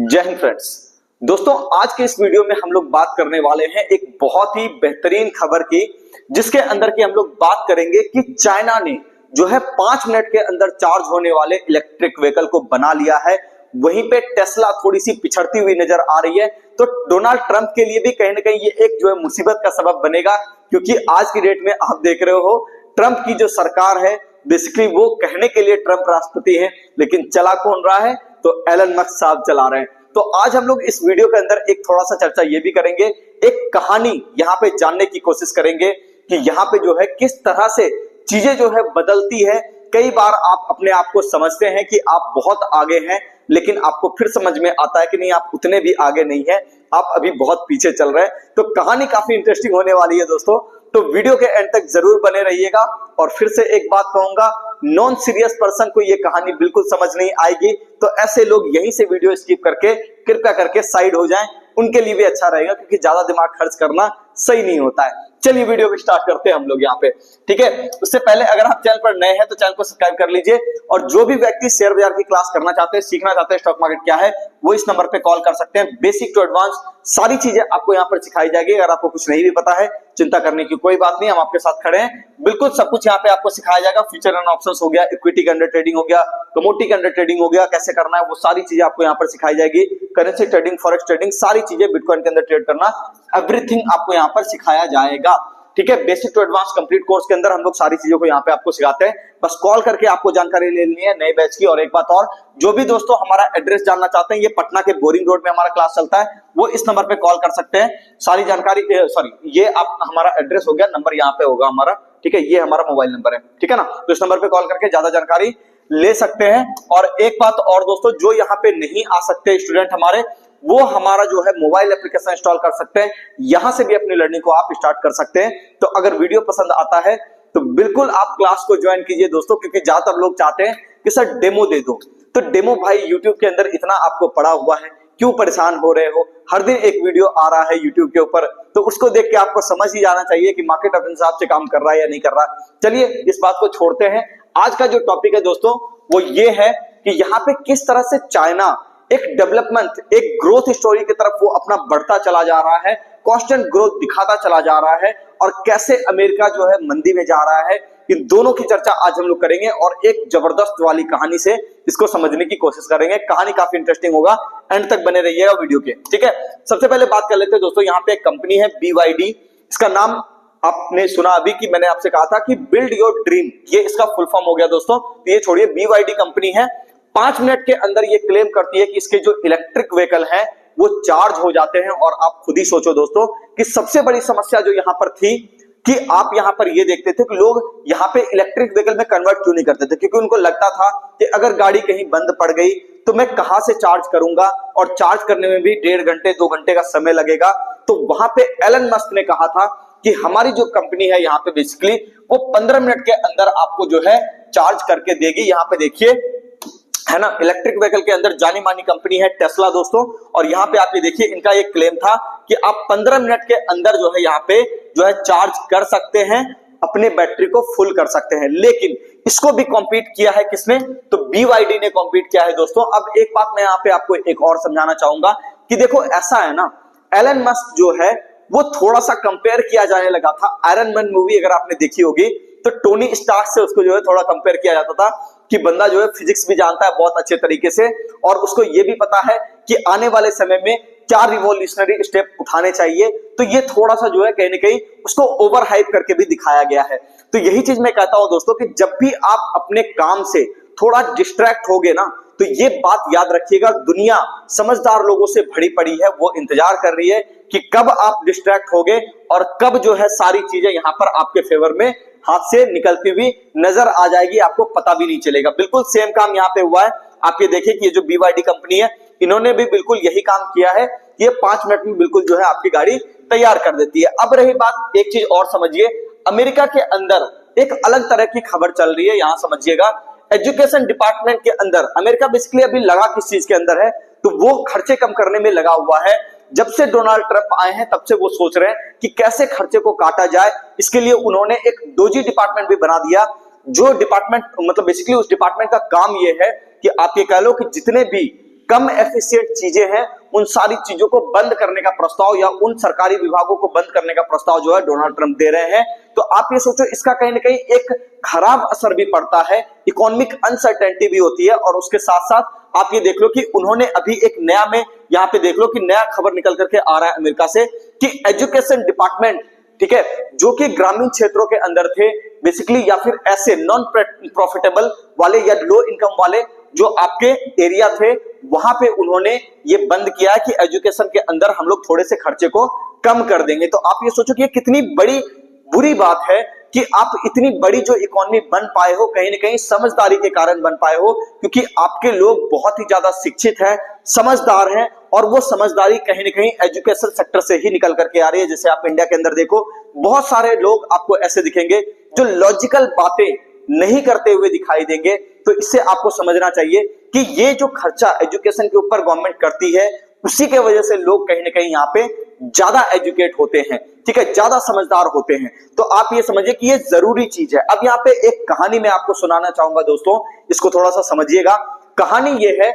जय हिंद फ्रेंड्स। दोस्तों, आज के इस वीडियो में हम लोग बात करने वाले हैं एक बहुत ही बेहतरीन खबर की, जिसके अंदर की हम लोग बात करेंगे कि चाइना ने जो है 5 मिनट के अंदर चार्ज होने वाले इलेक्ट्रिक व्हीकल को बना लिया है। वहीं पे टेस्ला थोड़ी सी पिछड़ती हुई नजर आ रही है। तो डोनाल्ड ट्रंप के लिए भी कहीं ना कहीं ये एक जो है मुसीबत का सबब बनेगा, क्योंकि आज की डेट में आप देख रहे हो ट्रंप की जो सरकार है, बेसिकली वो कहने के लिए ट्रंप राष्ट्रपति है, लेकिन चला कौन रहा है? तो एलन मस्क साहब चला रहे हैं। तो आज हम लोग इस वीडियो के अंदर एक थोड़ा सा चर्चा ये भी करेंगे, एक कहानी यहाँ पे जानने की कोशिश करेंगे कि यहाँ पे जो है किस तरह से चीजें जो है बदलती है। कई बार आप अपने आप को समझते हैं कि आप बहुत आगे हैं, लेकिन आपको फिर समझ में आता है कि नहीं, आप उतने भी आगे नहीं हैं, आप अभी बहुत पीछे चल रहे हैं। तो कहानी काफी इंटरेस्टिंग होने वाली है दोस्तों, तो वीडियो के एंड तक जरूर बने रहिएगा। और फिर से एक बात कहूंगा, नॉन सीरियस पर्सन को ये कहानी बिल्कुल समझ नहीं आएगी, तो ऐसे लोग यहीं से वीडियो स्किप करके कृपया करके साइड हो जाएं, उनके लिए भी अच्छा रहेगा, क्योंकि ज्यादा दिमाग खर्च करना सही नहीं होता है। चलिए वीडियो को स्टार्ट करते हैं हम लोग यहाँ पे, ठीक है। उससे पहले अगर आप चैनल पर नए हैं तो चैनल को सब्सक्राइब कर लीजिए, और जो भी व्यक्ति शेयर बाजार की क्लास करना चाहते हैं, सीखना चाहते हैं स्टॉक मार्केट क्या है, वो इस नंबर पे कॉल कर सकते हैं। बेसिक टू एडवांस सारी चीजें आपको यहाँ पर सिखाई जाएगी। अगर आपको कुछ नहीं भी पता है, चिंता करने की कोई बात नहीं, हम आपके साथ खड़े हैं। बिल्कुल सब कुछ यहाँ पे आपको सिखाया जाएगा। फ्यूचर एंड ऑप्शंस हो गया, इक्विटी के अंडर ट्रेडिंग हो गया, कमोडिटी के अंडर ट्रेडिंग हो गया, कैसे करना है वो सारी चीजें आपको यहाँ पर सिखाई जाएगी। करेंसी ट्रेडिंग, फॉरेक्स ट्रेडिंग, सारी चीजें, बिटकॉइन के अंदर ट्रेड करना, एवरीथिंग आपको यहाँ पर सिखाया जाएगा, ठीक है। Basic to advance complete course के अंदर हम लोग सारी चीजों को यहाँ पे आपको सिखाते हैं। बस कॉल करके आपको जानकारी ले लेनी है नए बैच की। और एक बात और, जो भी दोस्तों हमारा एड्रेस जानना चाहते हैं, ये पटना के बोरिंग रोड में हमारा क्लास चलता है, वो इस नंबर पे कॉल कर सकते हैं। सारी जानकारी, सॉरी, ये आप हमारा एड्रेस हो गया, नंबर यहाँ पे होगा हमारा, ठीक है। ये हमारा मोबाइल नंबर है, ठीक है ना। तो इस नंबर पे कॉल करके ज्यादा जानकारी ले सकते हैं। और एक बात और दोस्तों, जो यहाँ पे नहीं आ सकते स्टूडेंट हमारे, वो हमारा जो है मोबाइल एप्लीकेशन इंस्टॉल कर सकते हैं, यहां से भी अपनी लर्निंग को आप स्टार्ट कर सकते हैं। तो अगर वीडियो पसंद आता है तो बिल्कुल आप क्लास को ज्वाइन कीजिए दोस्तों, क्योंकि ज्यादातर लोग चाहते हैं कि सर डेमो दे दो। तो डेमो भाई यूट्यूब के अंदर इतना आपको पड़ा हुआ है, क्यों परेशान हो रहे हो? हर दिन एक वीडियो आ रहा है यूट्यूब के ऊपर, तो उसको देख के आपको समझ ही जाना चाहिए कि मार्केट अपने हिसाब से काम कर रहा है या नहीं कर रहा। चलिए इस बात को छोड़ते हैं। आज का जो टॉपिक है दोस्तों वो ये है कि यहाँ पे किस तरह से चाइना एक डेवलपमेंट, एक ग्रोथ स्टोरी की तरफ वो अपना बढ़ता चला जा रहा है, कांस्टेंट ग्रोथ दिखाता चला जा रहा है, और कैसे अमेरिका जो है मंदी में जा रहा है। इन दोनों की चर्चा आज हम लोग करेंगे, और एक जबरदस्त वाली कहानी से इसको समझने की कोशिश करेंगे। कहानी काफी इंटरेस्टिंग होगा, एंड तक बने रहिएगा वीडियो के, ठीक है। सबसे पहले बात कर लेते हैं दोस्तों, यहाँ पे एक कंपनी है BYD। इसका नाम आपने सुना अभी कि मैंने आपसे कहा था कि बिल्ड योर ड्रीम, ये इसका फुल फॉर्म हो गया दोस्तों। तो ये छोड़िए, BYD कंपनी है, 5 मिनट के अंदर ये क्लेम करती है कि इसके जो इलेक्ट्रिक व्हीकल हैं वो चार्ज हो जाते हैं। और आप खुद ही सोचो दोस्तों कि सबसे बड़ी समस्या जो यहां पर थी कि आप यहां पर ये देखते थे कि लोग यहां पे इलेक्ट्रिक व्हीकल में कन्वर्ट क्यों नहीं करते थे, क्योंकि उनको लगता था कि अगर गाड़ी कहीं बंद पड़ गई तो मैं कहां से चार्ज करूंगा, और चार्ज करने में भी 1.5 घंटे 2 घंटे का समय लगेगा। तो वहां पे एलन मस्क ने कहा था कि हमारी जो कंपनी है यहाँ पे बेसिकली वो 15 मिनट के अंदर आपको जो है चार्ज करके देगी। यहाँ पे देखिए, है ना, इलेक्ट्रिक व्हीकल के अंदर जानी मानी कंपनी है टेस्ला दोस्तों। और यहाँ पे आप ये देखिए, इनका एक क्लेम था कि आप 15 मिनट के अंदर जो है यहाँ पे जो है चार्ज कर सकते हैं, अपने बैटरी को फुल कर सकते हैं। लेकिन इसको भी कॉम्पीट किया है किसने? तो BYD ने कॉम्पीट किया है दोस्तों। अब एक बात मैं यहाँ पे आपको एक और समझाना चाहूंगा कि देखो ऐसा है ना, एलन मस्क जो है वो थोड़ा सा कंपेयर किया जाने लगा था। आयरन मैन मूवी अगर आपने देखी होगी तो टोनी स्टार्क से उसको जो है थोड़ा कंपेयर किया जाता था कि बंदा जो है फिजिक्स भी जानता है बहुत अच्छे तरीके से, और उसको ये भी पता है कि आने वाले समय में क्या रिवॉल्यूशनरी स्टेप उठाने चाहिए। तो ये थोड़ा सा जो है कहीं ना कहीं उसको ओवर हाइप करके भी दिखाया गया है। तो यही चीज मैं कहता हूं दोस्तों कि जब भी आप अपने काम से थोड़ा डिस्ट्रैक्ट होगे ना, तो ये बात याद रखिएगा, दुनिया समझदार लोगों से भरी पड़ी है, वो इंतजार कर रही है कि कब आप डिस्ट्रैक्ट होगे और कब जो है सारी चीजें यहां पर आपके फेवर में हाथ से निकलती हुई नजर आ जाएगी, आपको पता भी नहीं चलेगा। बिल्कुल सेम काम यहाँ पे हुआ है। आप ये देखिए कि ये जो BYD कंपनी है, इन्होंने भी बिल्कुल यही काम किया है। ये 5 मिनट में बिल्कुल जो है आपकी गाड़ी तैयार कर देती है। अब रही बात, एक चीज और समझिए, अमेरिका के अंदर एक अलग तरह की खबर चल रही है, यहां समझिएगा। एजुकेशन डिपार्टमेंट के अंदर अमेरिका बेसिकली अभी लगा किस चीज के अंदर है? तो वो खर्चे कम करने में लगा हुआ है। जब से डोनाल्ड ट्रंप आए हैं तब से वो सोच रहे हैं कि कैसे खर्चे को काटा जाए। इसके लिए उन्होंने एक डोजी डिपार्टमेंट भी बना दिया, जो डिपार्टमेंट मतलब बेसिकली उस डिपार्टमेंट का काम ये है कि आप ये कह लो कि जितने भी कम एफिशिएंट चीजें हैं उन सारी चीजों को बंद करने का प्रस्ताव या उन सरकारी विभागों को बंद करने का प्रस्ताव जो है डोनाल्ड ट्रंप दे रहे हैं। तो आप ये सोचो इसका कहीं ना कहीं एक खराब असर भी पड़ता है, इकोनॉमिक अनसर्टेनिटी भी होती है। और उसके साथ साथ आप ये देख लो कि उन्होंने अभी एक नया में यहाँ पे देख लो कि नया खबर निकल करके आ रहा है अमेरिका से कि एजुकेशन डिपार्टमेंट, ठीक है, जो कि ग्रामीण क्षेत्रों के अंदर थे बेसिकली, या फिर ऐसे नॉन प्रॉफिटेबल वाले या लो इनकम वाले जो आपके एरिया थे, वहां पे उन्होंने ये बंद किया है कि एजुकेशन के अंदर हम लोग थोड़े से खर्चे को कम कर देंगे। तो आप ये सोचो कि ये कितनी बड़ी बुरी बात है कि आप इतनी बड़ी जो इकोनॉमी बन पाए हो कहीं ना कहीं समझदारी के कारण बन पाए हो, क्योंकि आपके लोग बहुत ही ज्यादा शिक्षित हैं, समझदार हैं, और वो समझदारी कहीं ना कहीं एजुकेशन सेक्टर से ही निकल करके आ रही है। जैसे आप इंडिया के अंदर देखो बहुत सारे लोग आपको ऐसे दिखेंगे जो लॉजिकल बातें नहीं करते हुए दिखाई देंगे। तो इससे आपको समझना चाहिए कि ये जो खर्चा एजुकेशन के ऊपर गवर्नमेंट करती है उसी के वजह से लोग कहीं ना कहीं यहाँ पे ज्यादा एजुकेट होते हैं, ठीक है, ज्यादा समझदार होते हैं। तो आप ये समझिए कि ये जरूरी चीज है। अब यहाँ पे एक कहानी मैं आपको सुनाना चाहूंगा दोस्तों, इसको थोड़ा सा समझिएगा। कहानी ये है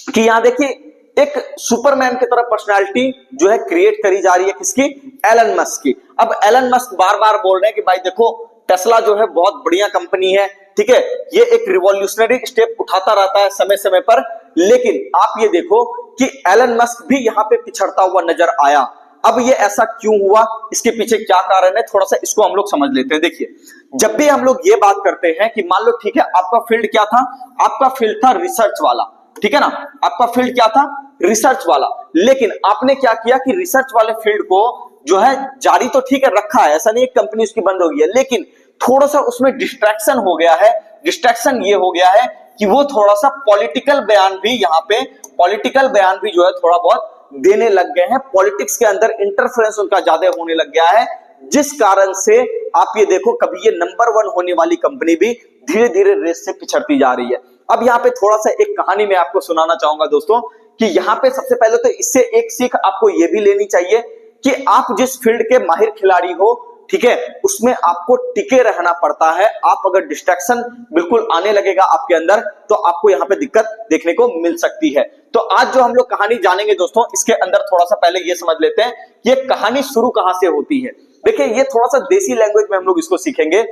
कि यहाँ देखिए एक सुपरमैन की तरह पर्सनालिटी जो है क्रिएट करी जा रही है, किसकी? एलन मस्क की। अब एलन मस्क बार बार बोल रहे हैं कि भाई देखो टेस्ला जो है बहुत बढ़िया कंपनी है, ठीक है, ये एक रिवॉल्यूशनरी स्टेप उठाता रहता है समय समय पर। लेकिन आप ये देखो कि एलन मस्क भी यहाँ पे पिछड़ता हुआ नजर आया। अब ये ऐसा क्यों हुआ, इसके पीछे क्या कारण है, थोड़ा सा इसको हम लोग समझ लेते हैं। देखिए जब भी हम लोग ये बात करते हैं कि मान लो ठीक है आपका फील्ड क्या था, आपका फील्ड था रिसर्च वाला, ठीक है ना, आपका फील्ड क्या था? रिसर्च वाला। लेकिन आपने क्या किया कि रिसर्च वाले फील्ड को जो है जारी तो ठीक है रखा है, ऐसा नहीं एक कंपनी उसकी बंद हो गई है, लेकिन थोड़ा सा उसमें डिस्ट्रैक्शन हो गया है। डिस्ट्रैक्शन ये हो गया है कि वो थोड़ा सा पॉलिटिकल बयान भी यहाँ पे पॉलिटिकल बयान भी जो है थोड़ा बहुत देने लग गए हैं। पॉलिटिक्स के अंदर इंटरफेरेंस उनका ज्यादा होने लग गया है, जिस कारण से आप ये देखो कभी ये नंबर 1 होने वाली कंपनी भी धीरे धीरे रेस से पिछड़ती जा रही है। अब यहाँ पे थोड़ा सा एक कहानी मैं आपको सुनाना चाहूंगा दोस्तों कि यहाँ पे सबसे पहले तो इससे एक सीख आपको ये भी लेनी चाहिए कि आप जिस फील्ड के माहिर खिलाड़ी हो, ठीक है, उसमें आपको टिके रहना पड़ता है। आप अगर डिस्ट्रैक्शन बिल्कुल आने लगेगा आपके अंदर तो आपको यहाँ पे दिक्कत देखने को मिल सकती है। तो आज जो हम लोग कहानी जानेंगे दोस्तों, इसके अंदर थोड़ा सा पहले ये समझ लेते हैं कि ये कहानी शुरू कहां से होती है। देखिए ये थोड़ा सा देसी लैंग्वेज में हम लोग इसको सीखेंगे।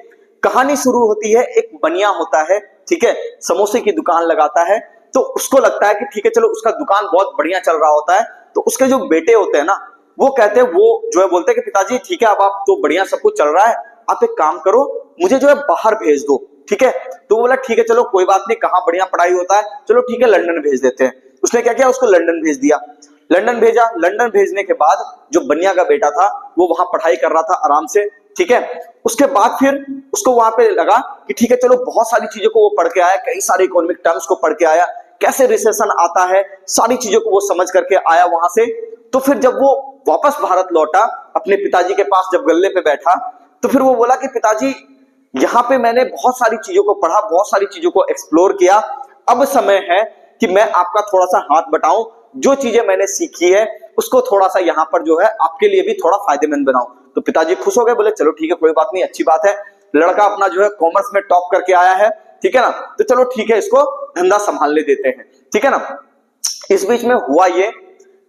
कहानी शुरू होती है, एक बनिया होता है, ठीक है, समोसे की दुकान लगाता है। तो उसको लगता है कि ठीक है चलो उसका दुकान बहुत बढ़िया चल रहा होता है। तो उसके जो बेटे होते हैं ना, वो कहते हैं, वो जो है बोलते हैं कि पिताजी ठीक है अब आप तो बढ़िया सब कुछ चल रहा है, आप एक काम करो मुझे जो है बाहर भेज दो, ठीक है। तो वो बोला ठीक है चलो कोई बात नहीं, कहाँ बढ़िया पढ़ाई होता है, चलो ठीक है लंदन भेज देते हैं। उसने क्या किया, उसको लंदन भेज दिया। लंदन भेजा। लंदन भेजने के बाद जो बनिया का बेटा था वो वहां पढ़ाई कर रहा था आराम से, ठीक है। उसके बाद फिर उसको वहां पे लगा कि ठीक है चलो बहुत सारी चीजों को वो पढ़ के आया, कई सारे इकोनॉमिक टर्म्स को पढ़ के आया, कैसे रिसेशन आता है, सारी चीजों को वो समझ करके आया वहां से। तो फिर जब वो वापस भारत लौटा अपने पिताजी के पास, जब गल्ले पे बैठा, तो फिर वो बोला कि पिताजी यहाँ पे मैंने बहुत सारी चीजों को पढ़ा, बहुत सारी चीजों को एक्सप्लोर किया, अब समय है कि मैं आपका थोड़ा सा हाथ बटाऊं, जो चीजें मैंने सीखी है उसको थोड़ा सा यहाँ पर जो है आपके लिए भी थोड़ा फायदेमंद बनाऊं। तो पिताजी खुश हो गए, बोले चलो ठीक है कोई बात नहीं, अच्छी बात है, लड़का अपना जो है कॉमर्स में टॉप करके आया है, ठीक है ना, तो चलो ठीक है इसको धंधा संभालने देते हैं, ठीक है ना। इस बीच में हुआ ये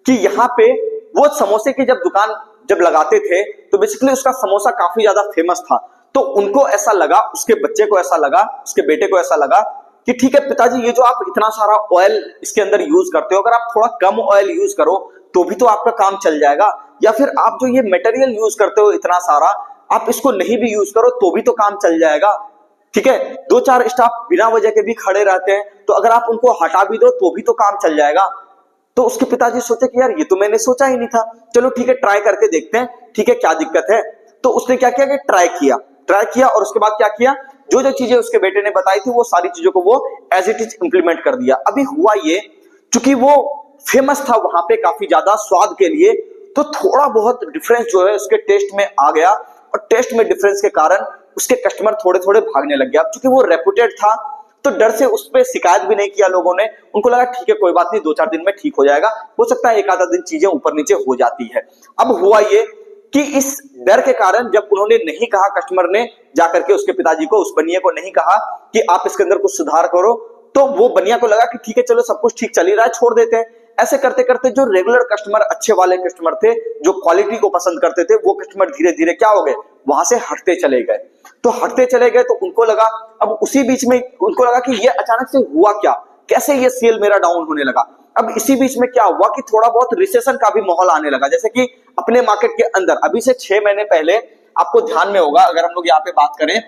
कि यहाँ पे वो समोसे की जब दुकान जब लगाते थे तो बेसिकली उसका समोसा काफी ज्यादा फेमस था। तो उनको ऐसा लगा, उसके बच्चे को ऐसा लगा, उसके बेटे को ऐसा लगा कि ठीक है पिताजी ये जो आप इतना सारा ऑयल इसके अंदर यूज करते हो, अगर आप थोड़ा कम ऑयल यूज करो तो भी तो आपका काम चल जाएगा, या फिर आप जो ये मटेरियल यूज करते हो इतना सारा, आप इसको नहीं भी यूज करो तो भी तो काम चल जाएगा, ठीक है। 2-4 स्टाफ बिना वजह के भी खड़े रहते हैं, तो अगर आप उनको हटा भी दो तो भी तो काम चल जाएगा। तो उसके पिताजी सोचे कि यार ये तो मैंने सोचा ही नहीं था, चलो ठीक है ट्राई करके देखते हैं, ठीक है क्या दिक्कत है। तो उसने क्या किया कि ट्राई किया और उसके बाद क्या किया, जो जो चीजें उसके बेटे ने बताई थी वो सारी चीजों को वो एज इट इज इंप्लीमेंट कर दिया। अभी हुआ ये, चूंकि वो फेमस था वहां पे काफी ज्यादा स्वाद के लिए, तो थोड़ा बहुत डिफरेंस जो है उसके टेस्ट में आ गया, और टेस्ट में डिफरेंस के कारण उसके कस्टमर थोड़े थोड़े भागने लग गया। चूंकि वो रेपुटेड था तो डर से उस पर शिकायत भी नहीं किया लोगों ने, उनको लगा ठीक है कोई बात नहीं 2-4 दिन में ठीक हो जाएगा, हो सकता है एक आधा दिन चीजें ऊपर नीचे हो जाती है। अब हुआ ये कि इस डर के कारण जब उन्होंने नहीं कहा, कस्टमर ने जाकर के उसके पिताजी को, उस बनिए को नहीं कहा कि आप इसके अंदर कुछ सुधार करो, तो तो वो बनिया को लगा कि ठीक है चलो सब कुछ ठीक चल ही रहा है, छोड़ देते हैं। ऐसे करते करते जो रेगुलर कस्टमर, अच्छे वाले कस्टमर थे, जो क्वालिटी को पसंद करते थे, वो कस्टमर धीरे धीरे क्या हो गए, वहां से हटते चले गए। तो हटते चले गए तो उनको लगा, अब उसी बीच में उनको लगा कि ये अचानक से हुआ क्या, कैसे ये सेल मेरा डाउन होने लगा। अब इसी बीच में क्या हुआ कि थोड़ा बहुत रिसेशन का भी माहौल आने लगा। जैसे कि अपने मार्केट के अंदर अभी से 6 महीने पहले, आपको ध्यान में होगा अगर हम लोग यहाँ पे बात करें,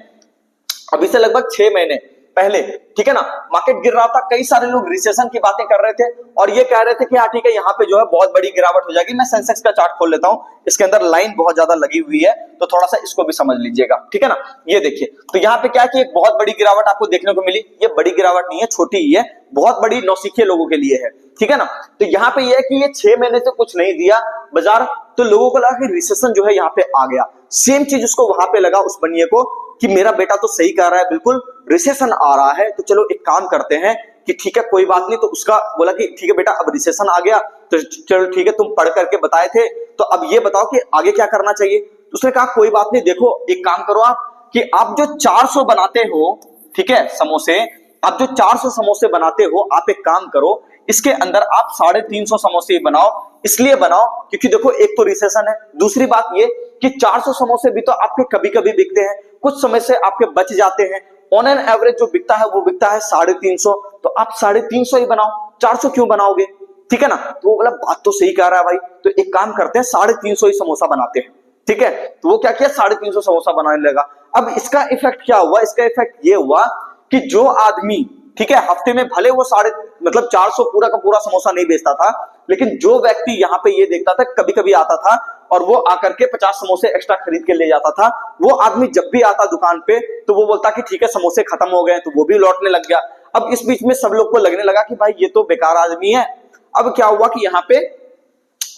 अभी से लगभग 6 महीने पहले, ठीक है ना, मार्केट गिर रहा था, कई सारे लोग रिसेशन की बातें कर रहे थे और ये कह रहे थे कि हाँ ठीक है यहाँ पे जो है बहुत बड़ी गिरावट हो जाएगी। मैं सेंसेक्स का चार्ट खोल लेता हूं, इसके अंदर लाइन बहुत ज्यादा लगी हुई है तो थोड़ा सा इसको भी समझ लीजिएगा, ठीक है ना। ये देखिए, तो यहाँ पे क्या है कि एक बहुत बड़ी गिरावट आपको देखने को मिली। ये बड़ी गिरावट नहीं है, छोटी ही है, बहुत बड़ी नौसिखिए लोगों के लिए है, ठीक है ना। तो यहाँ पे ये है कि ये 6 महीने से कुछ नहीं दिया बाजार, तो लोगों को लगा कि रिसेशन जो है यहाँ पे आ गया। सेम चीज उसको वहां पे लगा, उस बनिए को, कि मेरा बेटा तो सही कह रहा है, बिल्कुल रिसेशन आ रहा है, तो चलो एक काम करते हैं कि ठीक है कोई बात नहीं। तो उसका बोला कि ठीक है बेटा अब रिसेशन आ गया तो चलो ठीक है, तुम पढ़ करके बताए थे तो अब ये बताओ कि आगे क्या करना चाहिए। तो उसने कहा कोई बात नहीं, देखो एक काम करो आप, कि आप जो 400 बनाते हो, ठीक है समोसे, आप जो 400 समोसे बनाते हो, आप एक काम करो, इसके अंदर आप 350 समोसे बनाओ। इसलिए बनाओ क्योंकि देखो एक तो रिसेशन है, दूसरी बात ये कि 400 समोसे भी तो आपके कभी कभी बिकते हैं, कुछ समय से आपके बच जाते हैं। ऑन एन एवरेज जो बिकता है वो बिकता है 350, तो आप 350 ही बनाओ, 400 क्यों बनाओगे, ठीक है ना। तो वो बोला बात तो सही कह रहा है भाई, तो एक काम करते हैं 350 ही समोसा बनाते हैं, ठीक है। तो वो क्या किया, 350 समोसा बनाने लगा। अब इसका इफेक्ट क्या हुआ, इसका इफेक्ट ये हुआ कि जो आदमी, ठीक है, हफ्ते में भले वो 450 पूरा का पूरा समोसा नहीं बेचता था, लेकिन जो व्यक्ति यहाँ पे ये देखता था, कभी कभी आता था और वो आकर के 50 समोसे एक्स्ट्रा खरीद के ले जाता था, वो आदमी जब भी आता दुकान पे तो वो बोलता कि ठीक है समोसे खत्म हो गए, तो वो भी लौटने लग गया। अब इस बीच में सब लोग को लगने लगा कि भाई ये तो बेकार आदमी है। अब क्या हुआ कि यहाँ पे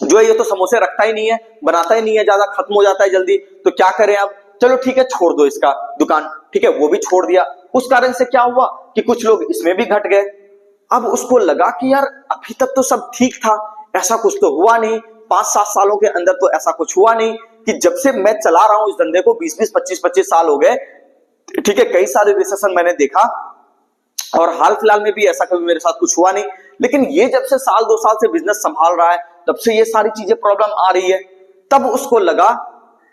जो है ये तो समोसे रखता ही नहीं है, बनाता ही नहीं है, ज्यादा खत्म हो जाता है जल्दी, तो क्या करें अब, चलो ठीक है छोड़ दो इसका दुकान, ठीक है, वो भी छोड़ दिया। उस कारण से क्या हुआ कि कुछ लोग इसमें भी घट गए। अब उसको लगा कि यार अभी तक तो सब ठीक था, ऐसा कुछ तो हुआ नहीं, 5-7 सालों के अंदर तो ऐसा कुछ हुआ नहीं, कि जब से मैं चला रहा हूं इस धंधे को 20-20, 25-25 साल हो गए, ठीक है, कई सारे रिसेशन मैंने देखा और हाल फिलहाल में भी ऐसा कभी मेरे साथ कुछ हुआ नहीं, लेकिन ये जब से 1-2 साल से बिजनेस संभाल रहा है तब से ये सारी चीजें प्रॉब्लम आ रही है। तब उसको लगा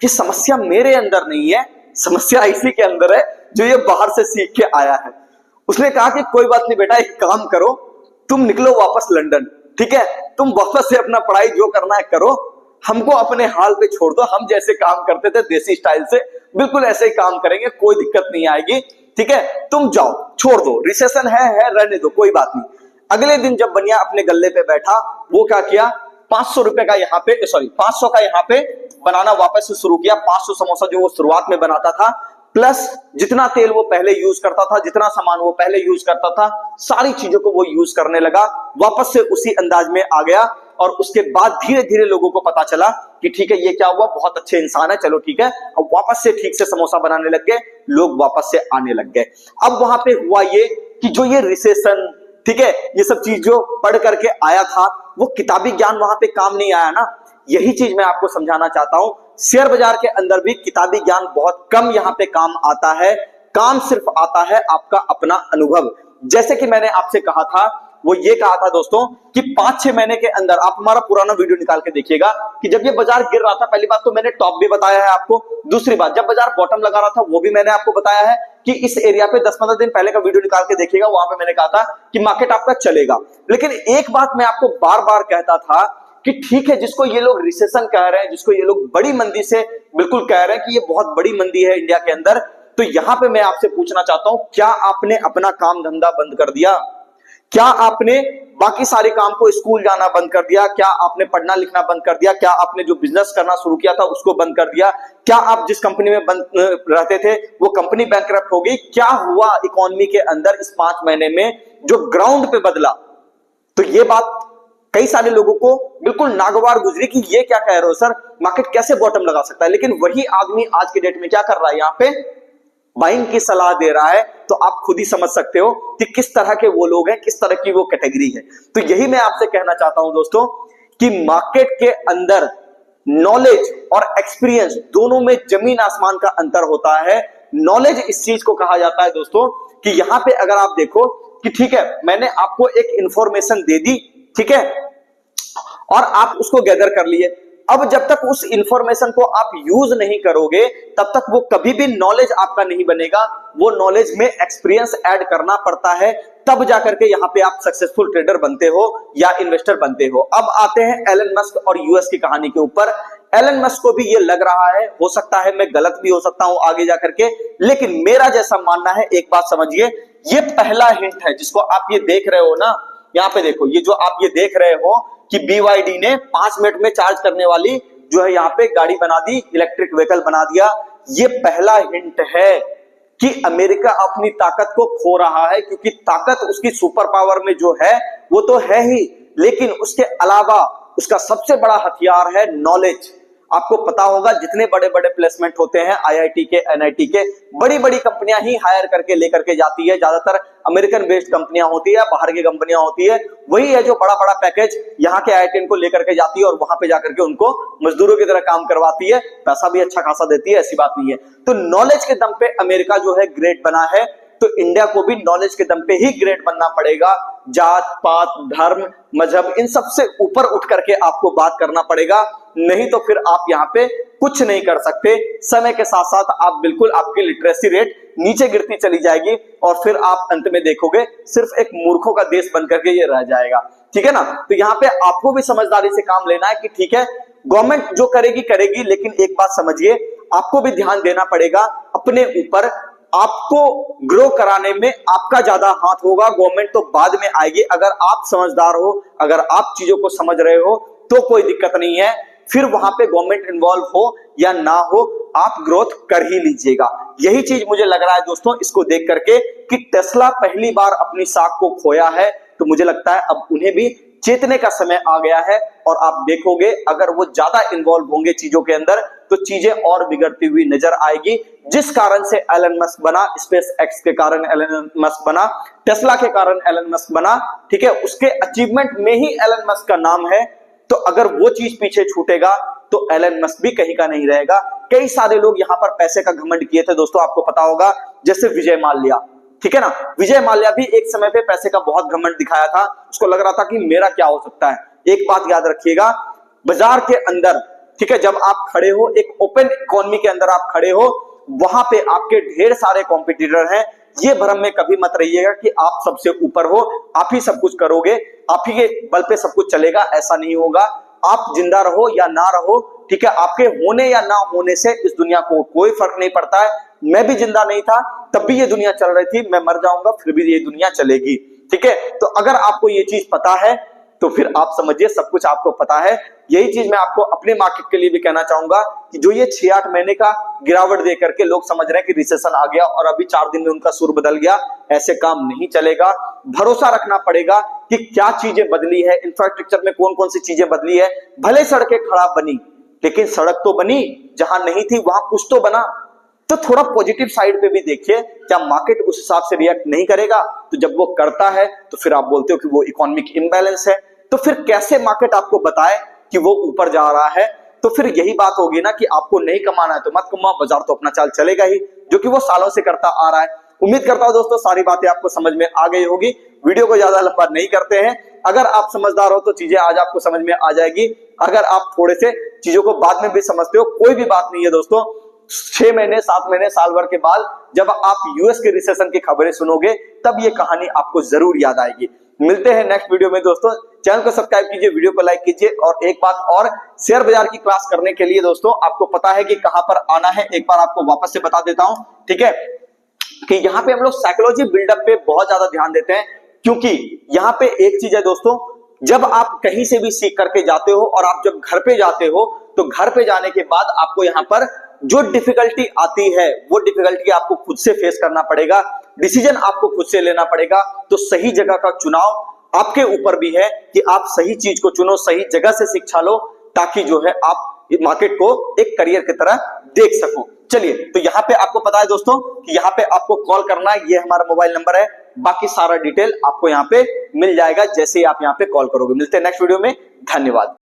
कि समस्या मेरे अंदर नहीं है, समस्या इसी के अंदर है जो ये बाहर से सीख के आया है। उसने कहा कि कोई बात नहीं बेटा, एक काम करो, तुम निकलो वापस लंदन, ठीक है, तुम वापस से अपना पढ़ाई जो करना है करो, हमको अपने हाल पे छोड़ दो, हम जैसे काम करते थे देसी स्टाइल से बिल्कुल ऐसे ही काम करेंगे, कोई दिक्कत नहीं आएगी, ठीक है, तुम जाओ, छोड़ दो, रिसेशन है रहने दो, कोई बात नहीं। अगले दिन जब बनिया अपने गल्ले पे बैठा, वो क्या किया, 500 रुपए का यहाँ पे, सॉरी 500 का यहाँ पे बनाना वापस से शुरू किया। 500 समोसा जो वो शुरुआत में बनाता था, प्लस जितना तेल वो पहले यूज करता था, जितना सामान वो पहले यूज करता था, सारी चीजों को वो यूज करने लगा, वापस से उसी अंदाज में आ गया। और उसके बाद धीरे धीरे लोगों को पता चला कि ठीक है ये क्या हुआ, बहुत अच्छे इंसान है, चलो ठीक है, अब वापस से ठीक से समोसा बनाने लग गए, लोग वापस से आने लग गए। अब वहां पे हुआ ये कि जो ये रिसेशन, ठीक है, ये सब चीज जो पढ़ करके आया था, वो किताबी ज्ञान वहां पे काम नहीं आया ना। यही चीज मैं आपको समझाना चाहता हूं, शेयर बाजार के अंदर भी किताबी ज्ञान बहुत कम यहाँ पे काम आता है, काम सिर्फ आता है आपका अपना अनुभव। जैसे कि मैंने आपसे कहा था, वो ये कहा था दोस्तों कि 5-6 महीने के अंदर, आप हमारा पुराना वीडियो निकाल के देखिएगा, कि जब ये बाजार गिर रहा था, पहली बात तो मैंने टॉप भी बताया है आपको, दूसरी बात जब बाजार बॉटम लगा रहा था वो भी मैंने आपको बताया है कि इस एरिया पे 10-15 दिन पहले का वीडियो निकाल के देखिएगा, वहां पे मैंने कहा था कि मार्केट आपका चलेगा। लेकिन एक बात मैं आपको बार बार कहता था कि ठीक है, जिसको ये लोग रिसेशन कह रहे हैं, जिसको ये लोग बड़ी मंदी से बिल्कुल कह रहे हैं कि ये बहुत बड़ी मंदी है इंडिया के अंदर, तो यहां पे मैं आपसे पूछना चाहता हूं, क्या आपने अपना काम धंधा बंद कर दिया? क्या आपने बाकी सारे काम को, स्कूल जाना बंद कर दिया? क्या आपने पढ़ना लिखना बंद कर दिया? क्या आपने जो बिजनेस करना शुरू किया था उसको बंद कर दिया? क्या आप जिस कंपनी में बंद रहते थे वो कंपनी बैंकरप्ट हो गई? क्या हुआ इकोनॉमी के अंदर इस 5 महीने में जो ग्राउंड पे बदला? तो ये बात कई सारे लोगों को बिल्कुल नागवार गुजरी कि ये क्या कह रहे हो सर, मार्केट कैसे बॉटम लगा सकता है? लेकिन वही आदमी आज के डेट में क्या कर रहा है, यहाँ पे बाइंग की सलाह दे रहा है। तो आप खुद ही समझ सकते हो कि किस तरह के वो लोग हैं, किस तरह की वो कैटेगरी है। तो यही मैं आपसे कहना चाहता हूं दोस्तों कि मार्केट के अंदर नॉलेज और एक्सपीरियंस दोनों में जमीन आसमान का अंतर होता है। नॉलेज इस चीज को कहा जाता है दोस्तों कि यहां पे अगर आप देखो कि ठीक है मैंने आपको एक इंफॉर्मेशन दे दी, ठीक है, और आप उसको गैदर कर लिए। अब जब तक उस इंफॉर्मेशन को आप यूज नहीं करोगे तब तक वो कभी भी नॉलेज आपका नहीं बनेगा। वो नॉलेज में एक्सपीरियंस ऐड करना पड़ता है, तब जाकर के यहां पे आप सक्सेसफुल ट्रेडर बनते हो या इन्वेस्टर बनते हो। अब आते हैं एलन मस्क और यूएस की कहानी के ऊपर। एलन मस्क को भी ये लग रहा है, हो सकता है मैं गलत भी हो सकता हूं आगे जाकर के, लेकिन मेरा जैसा मानना है, एक बात समझिए, ये पहला हिंट है जिसको आप ये देख रहे हो ना, यहां पे देखो, ये जो आप ये देख रहे हो कि BYD ने 5 मिनट में चार्ज करने वाली जो है यहां पे गाड़ी बना दी, इलेक्ट्रिक व्हीकल बना दिया। ये पहला हिंट है कि अमेरिका अपनी ताकत को खो रहा है, क्योंकि ताकत उसकी सुपर पावर में जो है वो तो है ही, लेकिन उसके अलावा उसका सबसे बड़ा हथियार है नॉलेज। आपको पता होगा जितने बड़े बड़े प्लेसमेंट होते हैं IIT के, NIT के, बड़ी बड़ी कंपनियां ही हायर करके लेकर के जाती है, ज्यादातर अमेरिकन बेस्ड कंपनियां होती है, बाहर की कंपनियां होती है, वही है जो बड़ा बड़ा पैकेज यहाँ के IIT को लेकर के जाती है और वहां पे जाकर के उनको मजदूरों की तरह काम करवाती है, पैसा भी अच्छा खासा देती है, ऐसी बात नहीं है। तो नॉलेज के दम पे अमेरिका जो है ग्रेट बना है, तो इंडिया को भी नॉलेज के दम पे ही ग्रेट बनना पड़ेगा। जात पात धर्म मजहब इन सब से ऊपर उठ करके आपको बात करना पड़ेगा, नहीं तो फिर आप यहाँ पे कुछ नहीं कर सकते। समय के साथ साथ आप बिल्कुल, आपकी लिटरेसी रेट नीचे गिरती चली जाएगी और फिर आप अंत में देखोगे सिर्फ एक मूर्खों का देश बन करके ये रह जाएगा, ठीक है ना। तो यहाँ पे आपको भी समझदारी से काम लेना है कि ठीक है गवर्नमेंट जो करेगी करेगी, लेकिन एक बात समझिए, आपको भी ध्यान देना पड़ेगा अपने ऊपर। आपको ग्रो कराने में आपका ज्यादा हाथ होगा, गवर्नमेंट तो बाद में आएगी। अगर आप समझदार हो, अगर आप चीजों को समझ रहे हो तो कोई दिक्कत नहीं है, फिर वहां पे गवर्नमेंट इन्वॉल्व हो या ना हो, आप ग्रोथ कर ही लीजिएगा। यही चीज मुझे लग रहा है दोस्तों इसको देख करके कि टेस्ला पहली बार अपनी साख को खोया है, तो मुझे लगता है अब उन्हें भी चेतने का समय आ गया है। और आप देखोगे अगर वो ज्यादा इन्वॉल्व होंगे चीजों के अंदर तो चीजें और बिगड़ती हुई नजर आएगी। जिस कारण से एलन मस्क बना, स्पेस एक्स के कारण एलन मस्क बना, टेस्ला के कारण एलन मस्क बना, ठीक है, उसके अचीवमेंट में ही एलन मस्क का नाम है। तो अगर वो चीज पीछे छूटेगा तो एलन मस्क भी कहीं का नहीं रहेगा। कई सारे लोग यहां पर पैसे का घमंड किए थे दोस्तों, आपको पता होगा, जैसे विजय माल्या, ठीक है ना। विजय माल्या भी एक समय पे पैसे का बहुत घमंड दिखाया था, उसको लग रहा था कि मेरा क्या हो सकता है। एक बात याद रखिएगा, बाजार के अंदर, ठीक है, जब आप खड़े हो, एक ओपन इकोनॉमी के अंदर आप खड़े हो, वहां पे आपके ढेर सारे कॉम्पिटिटर हैं। ये भ्रम में कभी मत रहिएगा कि आप सबसे ऊपर हो, आप ही सब कुछ करोगे, आप ही के बल पे सब कुछ चलेगा, ऐसा नहीं होगा। आप जिंदा रहो या ना रहो, ठीक है, आपके होने या ना होने से इस दुनिया को कोई फर्क नहीं पड़ता है। मैं भी जिंदा नहीं था तब भी ये दुनिया चल रही थी, मैं मर जाऊंगा फिर भी ये दुनिया चलेगी, ठीक है। तो अगर आपको ये चीज पता है तो फिर आप समझिए सब कुछ आपको पता है। यही चीज मैं आपको अपने मार्केट के लिए भी कहना चाहूंगा कि जो ये 6-8 महीने का गिरावट दे करके लोग समझ रहे हैं कि रिसेशन आ गया और अभी 4 दिन में उनका सुर बदल गया, ऐसे काम नहीं चलेगा। भरोसा रखना पड़ेगा कि क्या चीजें बदली है, इंफ्रास्ट्रक्चर में कौन कौन सी चीजें बदली है। भले सड़कें खराब बनी, लेकिन सड़क तो बनी, जहां नहीं थी वहां कुछ तो बना। तो थोड़ा पॉजिटिव साइड पे भी देखिए, क्या मार्केट उस हिसाब से रिएक्ट नहीं करेगा? तो जब वो करता है तो फिर आप बोलते हो कि वो इकोनॉमिक इम्बैलेंस है, तो फिर कैसे मार्केट आपको बताए कि वो ऊपर जा रहा है? तो फिर यही बात होगी ना कि आपको नहीं कमाना है तो मत कमाओ, बाजार तो अपना चाल चलेगा ही, जो कि वो सालों से करता आ रहा है। उम्मीद करता हूं दोस्तों सारी बातें आपको समझ में आ गई होगी। वीडियो को ज्यादा लंबा नहीं करते हैं, अगर आप समझदार हो तो चीजें आज आपको समझ में आ जाएगी, अगर आप थोड़े से चीजों को बाद में भी समझते हो कोई भी बात नहीं है दोस्तों। 6 महीने 7 महीने साल भर के बाद जब आप यूएस के रिसेशन की खबरें सुनोगे तब ये कहानी आपको जरूर याद आएगी। मिलते हैं नेक्स्ट वीडियो में दोस्तों, चैनल को सब्सक्राइब कीजिए, वीडियो को लाइक कीजिए। और एक बात और, शेयर बाजार की क्लास करने के लिए दोस्तों आपको पता है कि कहां पर आना है, एक बार आपको वापस से बता देता हूं, ठीक है, कि यहाँ पे हम लोग साइकोलॉजी बिल्डअप पे बहुत ज्यादा ध्यान देते हैं। क्योंकि यहाँ पे एक चीज है दोस्तों, जब आप कहीं से भी सीख करके जाते हो और आप जब घर पे जाते हो तो घर पे जाने के बाद आपको यहाँ पर जो डिफिकल्टी आती है वो डिफिकल्टी आपको खुद से फेस करना पड़ेगा, डिसीजन आपको खुद से लेना पड़ेगा। तो सही जगह का चुनाव आपके ऊपर भी है कि आप सही चीज को चुनो, सही जगह से शिक्षा लो, ताकि जो है आप मार्केट को एक करियर की तरह देख सको। चलिए, तो यहाँ पे आपको पता है दोस्तों कि यहाँ पे आपको कॉल करना है, ये हमारा मोबाइल नंबर है, बाकी सारा डिटेल आपको यहाँ पे मिल जाएगा जैसे ही आप यहाँ पे कॉल करोगे। मिलते हैं नेक्स्ट वीडियो में, धन्यवाद।